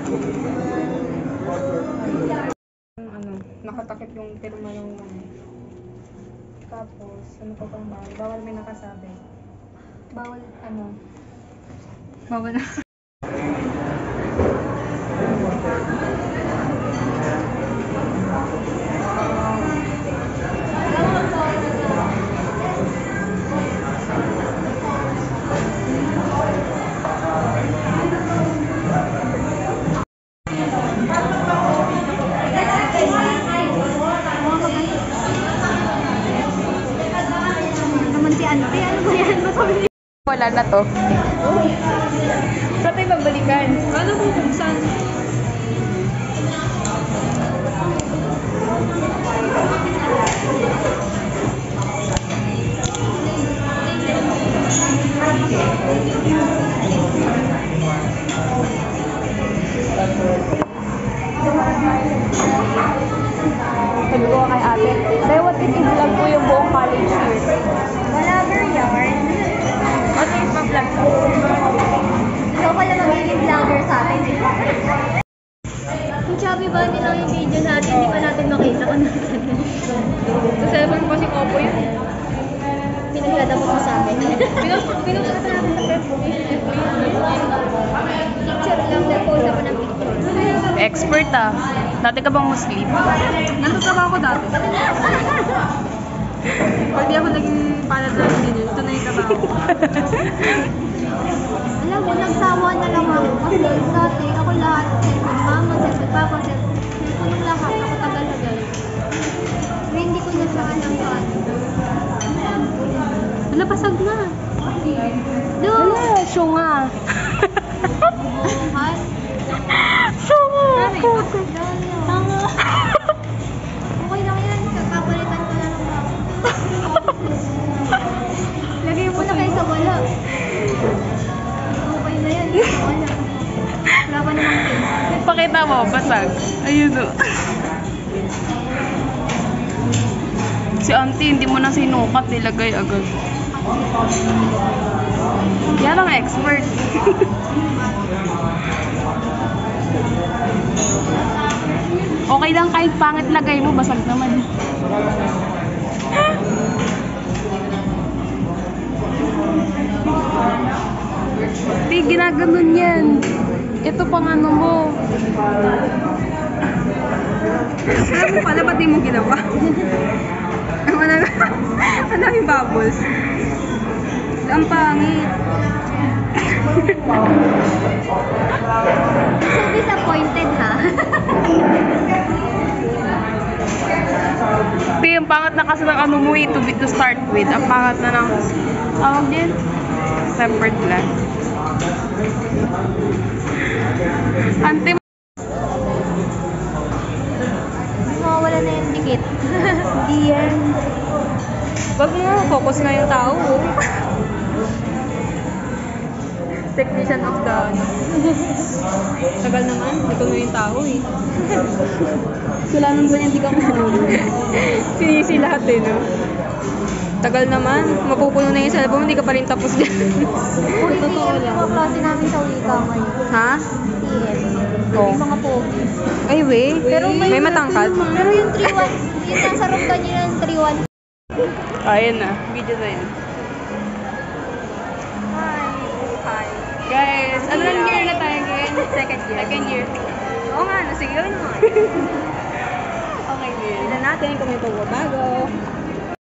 Ano, nakatakip yung pirma ng ano. Tapos, ano pa pang bawal? Bawal may nakasabi. Bawal, ano? Bawal na. Wala na to. Saan tayo babalikan? Ano kung saan? Sabi ko kay ate, "Be, what if i-vlog ko yung buong college year?" Vlogger yarn. What if ma-vlog ko? Ikaw pala magiging vlogger sa atin eh. Kung chubby ba nila yung video natin, hindi pa natin makita kung natin. Sa cellphone ko kasi Oppo yun. Pinagdadabot mo sa akin. Pinost ka natin sa Facebook. Picture lang, nag-post ako ng picture. Expert ah. Dati ka bang Muslim? Nagtatrabaho ko dati. Pag di ako naging paladar din yun, ito na yung trabaho ko. Alam mo, nagsawa na lang ako. Kasi dati, ako lahat. Cellphone mama, cellphone papa, cellphone ng lahat. Ako tagal-tagal. Pero hindi ko na siya alam paano. Wala, pasag na. Do! Wala, syunga. Buhat? Syunga. Tanga. Okay lang yan. Kapapalitan ko na lang ako. Lagay mo na kayo sa wala. Okay na yan. Wala. Wala pa namang case. Pakita mo, basag. Ayun o. Si auntie, hindi mo na sinukat, nilagay agad. Yan ang expert. Okay lang kahit pangit lagay mo, basag naman. Di, ginaganon yan. Ito pang ano mo. Alam mo pala, ba't di mo ginawa? Ang daming bubbles. Ang pangit. So disappointed ha? Di, ang pangat na kasi ng ano mo to start with. Ang pangat na ng, tawag din? Tempered glass. Ante, Mawawala na yung dikit. Hindi yan. Wag mo, focus na yung tao. Technician of the... Tagal naman, ito na yung tao eh. Kailangan ba niya hindi ka kusunod? Sinisi lahat eh, no? Tagal naman, mapupuno na yung cellphone, hindi ka pa rin tapos dyan. Uy, Totoo TM lang. yung mga klase namin sa wika ngayon. Ha? TM. Oo. Yung mga pogi. Ay, we. Pero May matangkad. Pero yung 3-1, yung nasa room ka nyo yung 3-1. ayun na. Video na yun. Hi. Guys, ano lang year na tayo ngayon? Second year. Second year. Oo nga, sige yun mo. Okay, girl. Tignan natin kung may pagbabago.